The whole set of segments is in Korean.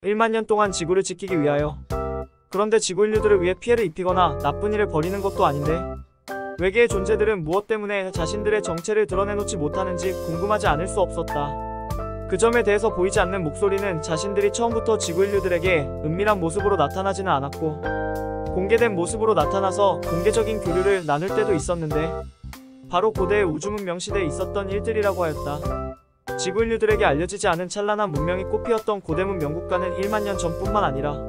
1만 년 동안 지구를 지키기 위하여. 그런데 지구 인류들을 위해 피해를 입히거나 나쁜 일을 벌이는 것도 아닌데 외계의 존재들은 무엇 때문에 자신들의 정체를 드러내놓지 못하는지 궁금하지 않을 수 없었다. 그 점에 대해서 보이지 않는 목소리는 자신들이 처음부터 지구 인류들에게 은밀한 모습으로 나타나지는 않았고 공개된 모습으로 나타나서 공개적인 교류를 나눌 때도 있었는데 바로 고대의 우주 문명 시대에 있었던 일들이라고 하였다. 지구 인류들에게 알려지지 않은 찬란한 문명이 꽃피었던 고대 문명 국가는 1만 년 전뿐만 아니라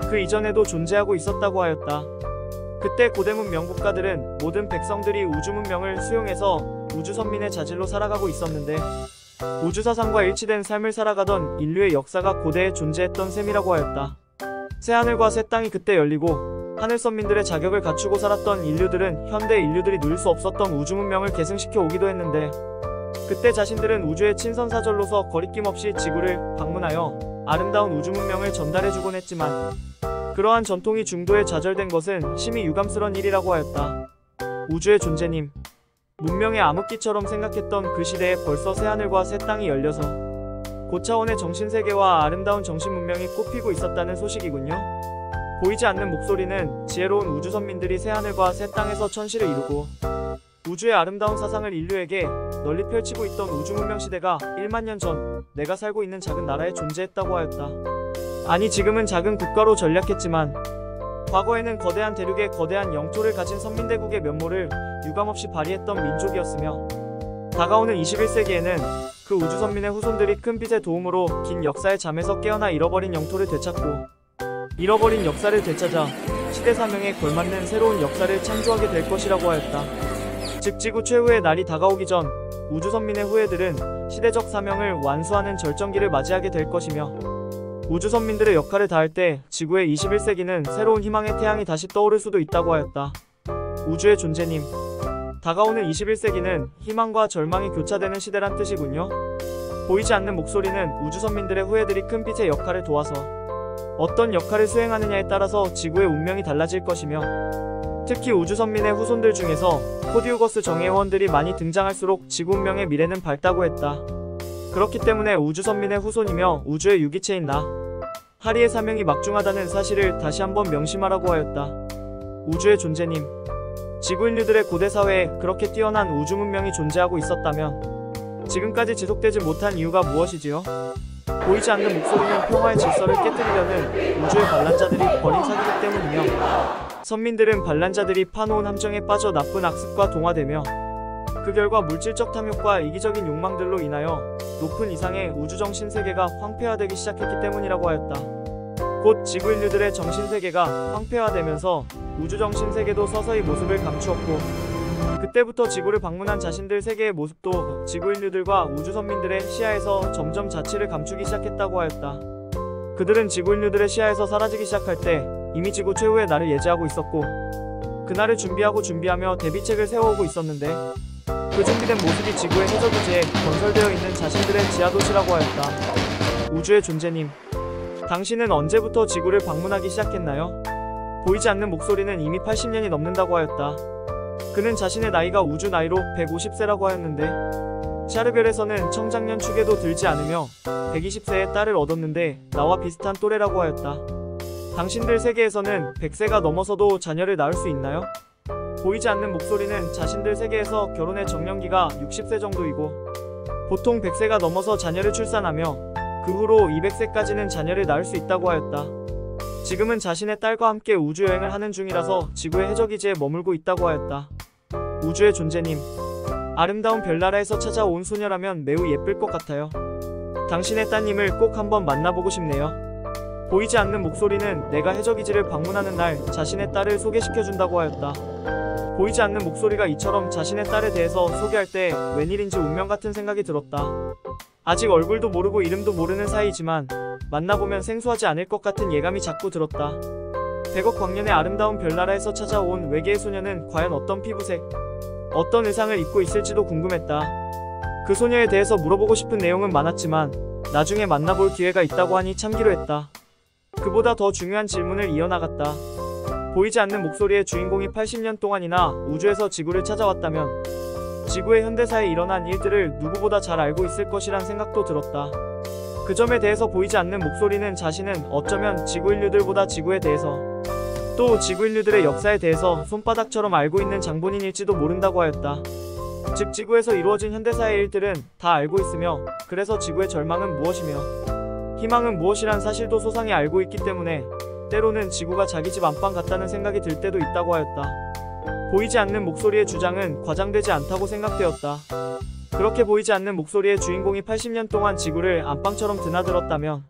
그 이전에도 존재하고 있었다고 하였다. 그때 고대 문명 국가들은 모든 백성들이 우주 문명을 수용해서 우주 선민의 자질로 살아가고 있었는데 우주 사상과 일치된 삶을 살아가던 인류의 역사가 고대에 존재했던 셈이라고 하였다. 새하늘과 새 땅이 그때 열리고 하늘 선민들의 자격을 갖추고 살았던 인류들은 현대 인류들이 누릴 수 없었던 우주 문명을 계승시켜 오기도 했는데 그때 자신들은 우주의 친선사절로서 거리낌 없이 지구를 방문하여 아름다운 우주 문명을 전달해주곤 했지만 그러한 전통이 중도에 좌절된 것은 심히 유감스러운 일이라고 하였다. 우주의 존재님, 문명의 암흑기처럼 생각했던 그 시대에 벌써 새하늘과 새 땅이 열려서 고차원의 정신세계와 아름다운 정신문명이 꽃피고 있었다는 소식이군요. 보이지 않는 목소리는 지혜로운 우주선민들이 새하늘과 새 땅에서 천시를 이루고 우주의 아름다운 사상을 인류에게 널리 펼치고 있던 우주문명 시대가 1만 년 전 내가 살고 있는 작은 나라에 존재했다고 하였다. 아니 지금은 작은 국가로 전략했지만 과거에는 거대한 대륙에 거대한 영토를 가진 선민대국의 면모를 유감없이 발휘했던 민족이었으며 다가오는 21세기에는 그 우주선민의 후손들이 큰 빛의 도움으로 긴 역사의 잠에서 깨어나 잃어버린 영토를 되찾고 잃어버린 역사를 되찾아 시대사명에 걸맞는 새로운 역사를 창조하게 될 것이라고 하였다. 즉 지구 최후의 날이 다가오기 전 우주선민의 후예들은 시대적 사명을 완수하는 절정기를 맞이하게 될 것이며 우주선민들의 역할을 다할 때 지구의 21세기는 새로운 희망의 태양이 다시 떠오를 수도 있다고 하였다. 우주의 존재님, 다가오는 21세기는 희망과 절망이 교차되는 시대란 뜻이군요. 보이지 않는 목소리는 우주선민들의 후예들이 큰 빛의 역할을 도와서 어떤 역할을 수행하느냐에 따라서 지구의 운명이 달라질 것이며 특히 우주선민의 후손들 중에서 코디우거스 정예원들이 많이 등장할수록 지구 운명의 미래는 밝다고 했다. 그렇기 때문에 우주선민의 후손이며 우주의 유기체인 나, 하리의 사명이 막중하다는 사실을 다시 한번 명심하라고 하였다. 우주의 존재님, 지구 인류들의 고대 사회에 그렇게 뛰어난 우주 문명이 존재하고 있었다면 지금까지 지속되지 못한 이유가 무엇이지요? 보이지 않는 목소리는 평화의 질서를 깨뜨리려는 우주의 반란자들이 벌인 사기이기 때문이며 선민들은 반란자들이 파놓은 함정에 빠져 나쁜 악습과 동화되며 그 결과 물질적 탐욕과 이기적인 욕망들로 인하여 높은 이상의 우주정신세계가 황폐화되기 시작했기 때문이라고 하였다. 곧 지구 인류들의 정신세계가 황폐화되면서 우주정신세계도 서서히 모습을 감추었고 그때부터 지구를 방문한 자신들 세계의 모습도 지구 인류들과 우주선민들의 시야에서 점점 자취를 감추기 시작했다고 하였다. 그들은 지구 인류들의 시야에서 사라지기 시작할 때 이미 지구 최후의 날을 예지하고 있었고 그날을 준비하며 대비책을 세워오고 있었는데 그 준비된 모습이 지구의 해저기지에 건설되어 있는 자신들의 지하도시라고 하였다. 우주의 존재님, 당신은 언제부터 지구를 방문하기 시작했나요? 보이지 않는 목소리는 이미 80년이 넘는다고 하였다. 그는 자신의 나이가 우주 나이로 150세라고 하였는데 샤르별에서는 청장년 축에도 들지 않으며 120세의 딸을 얻었는데 나와 비슷한 또래라고 하였다. 당신들 세계에서는 100세가 넘어서도 자녀를 낳을 수 있나요? 보이지 않는 목소리는 자신들 세계에서 결혼의 정년기가 60세 정도이고 보통 100세가 넘어서 자녀를 출산하며 그 후로 200세까지는 자녀를 낳을 수 있다고 하였다. 지금은 자신의 딸과 함께 우주여행을 하는 중이라서 지구의 해저기지에 머물고 있다고 하였다. 우주의 존재님, 아름다운 별나라에서 찾아온 소녀라면 매우 예쁠 것 같아요. 당신의 따님을 꼭 한번 만나보고 싶네요. 보이지 않는 목소리는 내가 해저기지를 방문하는 날 자신의 딸을 소개시켜준다고 하였다. 보이지 않는 목소리가 이처럼 자신의 딸에 대해서 소개할 때 웬일인지 운명 같은 생각이 들었다. 아직 얼굴도 모르고 이름도 모르는 사이지만 만나보면 생소하지 않을 것 같은 예감이 자꾸 들었다. 100억 광년의 아름다운 별나라에서 찾아온 외계의 소녀는 과연 어떤 피부색, 어떤 의상을 입고 있을지도 궁금했다. 그 소녀에 대해서 물어보고 싶은 내용은 많았지만 나중에 만나볼 기회가 있다고 하니 참기로 했다. 그보다 더 중요한 질문을 이어나갔다. 보이지 않는 목소리의 주인공이 80년 동안이나 우주에서 지구를 찾아왔다면 지구의 현대사에 일어난 일들을 누구보다 잘 알고 있을 것이란 생각도 들었다. 그 점에 대해서 보이지 않는 목소리는 자신은 어쩌면 지구 인류들보다 지구에 대해서 또 지구 인류들의 역사에 대해서 손바닥처럼 알고 있는 장본인일지도 모른다고 하였다. 즉 지구에서 이루어진 현대사의 일들은 다 알고 있으며 그래서 지구의 절망은 무엇이며 희망은 무엇이란 사실도 소상히 알고 있기 때문에 때로는 지구가 자기 집 안방 같다는 생각이 들 때도 있다고 하였다. 보이지 않는 목소리의 주장은 과장되지 않다고 생각되었다. 그렇게 보이지 않는 목소리의 주인공이 80년 동안 지구를 안방처럼 드나들었다면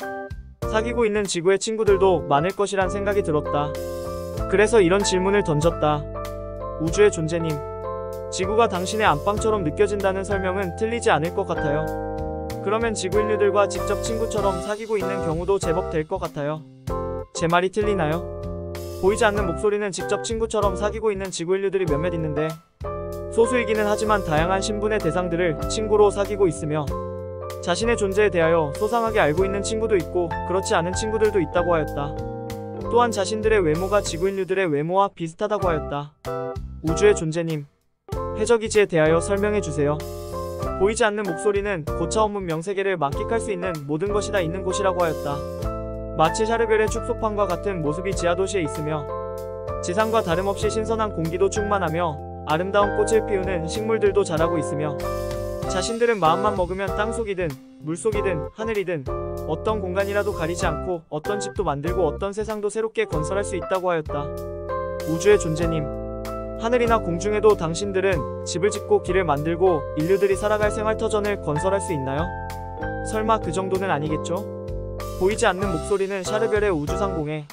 사귀고 있는 지구의 친구들도 많을 것이란 생각이 들었다. 그래서 이런 질문을 던졌다. 우주의 존재님, 지구가 당신의 안방처럼 느껴진다는 설명은 틀리지 않을 것 같아요. 그러면 지구 인류들과 직접 친구처럼 사귀고 있는 경우도 제법 될 것 같아요. 제 말이 틀리나요? 보이지 않는 목소리는 직접 친구처럼 사귀고 있는 지구 인류들이 몇몇 있는데 소수이기는 하지만 다양한 신분의 대상들을 친구로 사귀고 있으며 자신의 존재에 대하여 소상하게 알고 있는 친구도 있고 그렇지 않은 친구들도 있다고 하였다. 또한 자신들의 외모가 지구 인류들의 외모와 비슷하다고 하였다. 우주의 존재님, 해적이지에 대하여 설명해 주세요. 보이지 않는 목소리는 고차원문 명세계를 만끽할 수 있는 모든 것이 다 있는 곳이라고 하였다. 마치 샤르벨의 축소판과 같은 모습이 지하도시에 있으며 지상과 다름없이 신선한 공기도 충만하며 아름다운 꽃을 피우는 식물들도 자라고 있으며 자신들은 마음만 먹으면 땅속이든 물속이든 하늘이든 어떤 공간이라도 가리지 않고 어떤 집도 만들고 어떤 세상도 새롭게 건설할 수 있다고 하였다. 우주의 존재님, 하늘이나 공중에도 당신들은 집을 짓고 길을 만들고 인류들이 살아갈 생활터전을 건설할 수 있나요? 설마 그 정도는 아니겠죠? 보이지 않는 목소리는 샤르벨의 우주상공에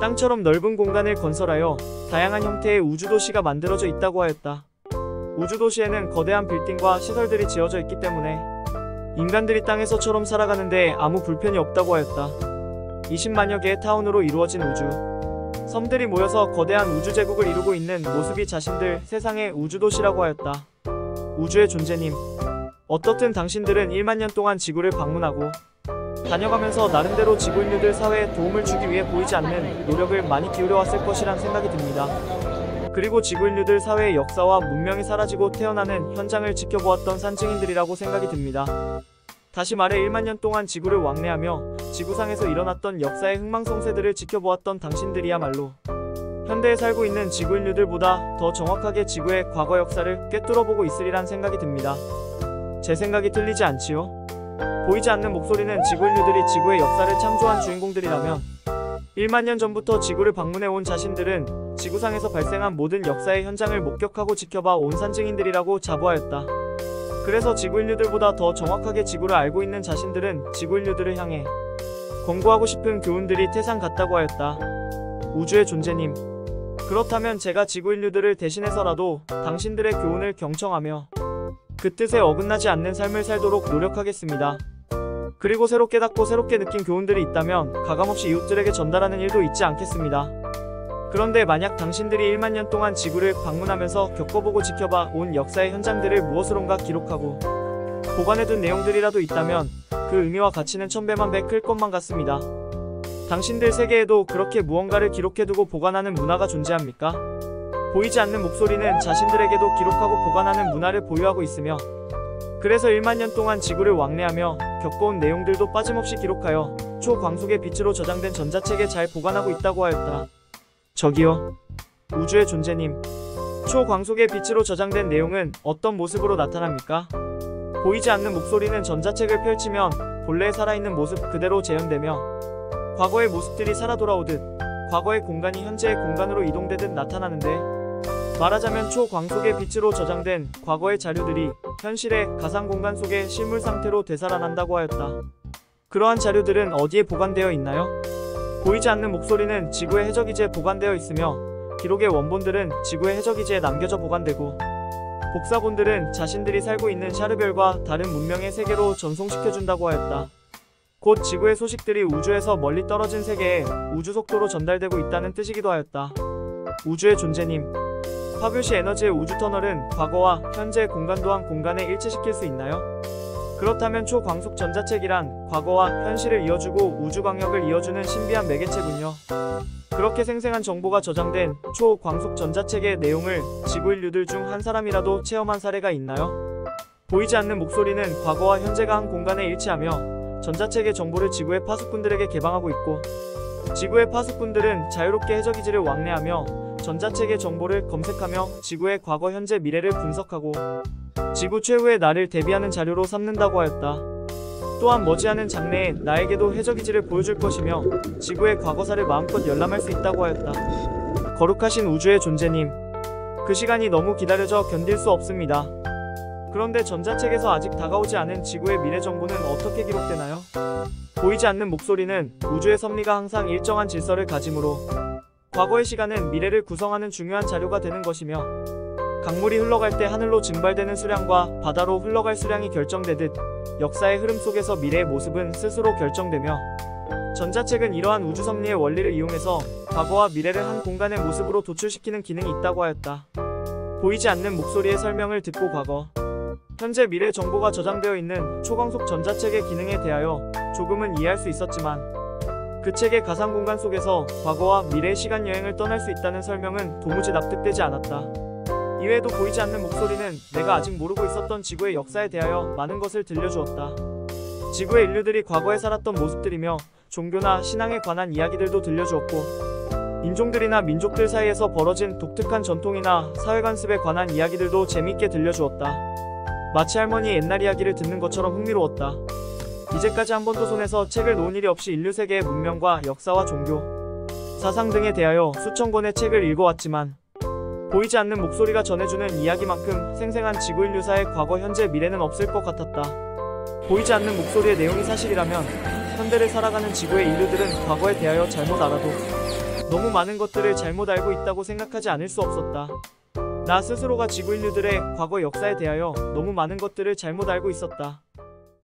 땅처럼 넓은 공간을 건설하여 다양한 형태의 우주도시가 만들어져 있다고 하였다. 우주도시에는 거대한 빌딩과 시설들이 지어져 있기 때문에 인간들이 땅에서처럼 살아가는데 아무 불편이 없다고 하였다. 20만여 개의 타운으로 이루어진 우주 섬들이 모여서 거대한 우주제국을 이루고 있는 모습이 자신들 세상의 우주도시라고 하였다. 우주의 존재님, 어떻든 당신들은 1만 년 동안 지구를 방문하고 다녀가면서 나름대로 지구 인류들 사회에 도움을 주기 위해 보이지 않는 노력을 많이 기울여왔을 것이란 생각이 듭니다. 그리고 지구 인류들 사회의 역사와 문명이 사라지고 태어나는 현장을 지켜보았던 산증인들이라고 생각이 듭니다. 다시 말해 1만 년 동안 지구를 왕래하며 지구상에서 일어났던 역사의 흥망성쇠들을 지켜보았던 당신들이야말로 현대에 살고 있는 지구 인류들보다 더 정확하게 지구의 과거 역사를 꿰뚫어보고 있으리란 생각이 듭니다. 제 생각이 틀리지 않지요? 보이지 않는 목소리는 지구 인류들이 지구의 역사를 창조한 주인공들이라면 1만 년 전부터 지구를 방문해온 자신들은 지구상에서 발생한 모든 역사의 현장을 목격하고 지켜봐 온 산증인들이라고 자부하였다. 그래서 지구 인류들보다 더 정확하게 지구를 알고 있는 자신들은 지구 인류들을 향해 권고하고 싶은 교훈들이 태산 같다고 하였다. 우주의 존재님, 그렇다면 제가 지구 인류들을 대신해서라도 당신들의 교훈을 경청하며 그 뜻에 어긋나지 않는 삶을 살도록 노력하겠습니다. 그리고 새로 깨닫고 새롭게 느낀 교훈들이 있다면 가감없이 이웃들에게 전달하는 일도 잊지 않겠습니다. 그런데 만약 당신들이 1만 년 동안 지구를 방문하면서 겪어보고 지켜봐 온 역사의 현장들을 무엇으론가 기록하고 보관해둔 내용들이라도 있다면 그 의미와 가치는 천배만배 클 것만 같습니다. 당신들 세계에도 그렇게 무언가를 기록해두고 보관하는 문화가 존재합니까? 보이지 않는 목소리는 자신들에게도 기록하고 보관하는 문화를 보유하고 있으며 그래서 1만 년 동안 지구를 왕래하며 겪어온 내용들도 빠짐없이 기록하여 초광속의 빛으로 저장된 전자책에 잘 보관하고 있다고 하였다. 저기요, 우주의 존재님, 초광속의 빛으로 저장된 내용은 어떤 모습으로 나타납니까? 보이지 않는 목소리는 전자책을 펼치면 본래 살아있는 모습 그대로 재현되며 과거의 모습들이 살아 돌아오듯 과거의 공간이 현재의 공간으로 이동되듯 나타나는데 말하자면 초광속의 빛으로 저장된 과거의 자료들이 현실의 가상공간 속의 실물 상태로 되살아난다고 하였다. 그러한 자료들은 어디에 보관되어 있나요? 보이지 않는 목소리는 지구의 해적이지에 보관되어 있으며 기록의 원본들은 지구의 해적이지에 남겨져 보관되고 복사본들은 자신들이 살고 있는 샤르벨과 다른 문명의 세계로 전송시켜준다고 하였다. 곧 지구의 소식들이 우주에서 멀리 떨어진 세계에 우주속도로 전달되고 있다는 뜻이기도 하였다. 우주의 존재님, 파뷴시 에너지의 우주터널은 과거와 현재의 공간 또한 공간에 일치시킬 수 있나요? 그렇다면 초광속 전자책이란 과거와 현실을 이어주고 우주광역을 이어주는 신비한 매개체군요. 그렇게 생생한 정보가 저장된 초광속 전자책의 내용을 지구 인류들 중 한 사람이라도 체험한 사례가 있나요? 보이지 않는 목소리는 과거와 현재가 한 공간에 일치하며 전자체계 정보를 지구의 파수꾼들에게 개방하고 있고, 지구의 파수꾼들은 자유롭게 해저기지를 왕래하며 전자체계 정보를 검색하며 지구의 과거, 현재, 미래를 분석하고 지구 최후의 날을 대비하는 자료로 삼는다고 하였다. 또한 머지않은 장래에 나에게도 해저기지를 보여줄 것이며 지구의 과거사를 마음껏 열람할 수 있다고 하였다. 거룩하신 우주의 존재님, 그 시간이 너무 기다려져 견딜 수 없습니다. 그런데 전자책에서 아직 다가오지 않은 지구의 미래 정보는 어떻게 기록되나요? 보이지 않는 목소리는 우주의 섭리가 항상 일정한 질서를 가지므로 과거의 시간은 미래를 구성하는 중요한 자료가 되는 것이며, 강물이 흘러갈 때 하늘로 증발되는 수량과 바다로 흘러갈 수량이 결정되듯 역사의 흐름 속에서 미래의 모습은 스스로 결정되며, 전자책은 이러한 우주 섭리의 원리를 이용해서 과거와 미래를 한 공간의 모습으로 도출시키는 기능이 있다고 하였다. 보이지 않는 목소리의 설명을 듣고 과거, 현재, 미래 정보가 저장되어 있는 초광속 전자책의 기능에 대하여 조금은 이해할 수 있었지만, 그 책의 가상 공간 속에서 과거와 미래의 시간 여행을 떠날 수 있다는 설명은 도무지 납득되지 않았다. 이외에도 보이지 않는 목소리는 내가 아직 모르고 있었던 지구의 역사에 대하여 많은 것을 들려주었다. 지구의 인류들이 과거에 살았던 모습들이며 종교나 신앙에 관한 이야기들도 들려주었고, 인종들이나 민족들 사이에서 벌어진 독특한 전통이나 사회관습에 관한 이야기들도 재미있게 들려주었다. 마치 할머니의 옛날 이야기를 듣는 것처럼 흥미로웠다. 이제까지 한 번도 손에서 책을 놓은 일이 없이 인류 세계의 문명과 역사와 종교, 사상 등에 대하여 수천 권의 책을 읽어왔지만, 보이지 않는 목소리가 전해주는 이야기만큼 생생한 지구 인류사의 과거, 현재, 미래는 없을 것 같았다. 보이지 않는 목소리의 내용이 사실이라면 현대를 살아가는 지구의 인류들은 과거에 대하여 잘못 알아도 너무 많은 것들을 잘못 알고 있다고 생각하지 않을 수 없었다. 나 스스로가 지구 인류들의 과거 역사에 대하여 너무 많은 것들을 잘못 알고 있었다.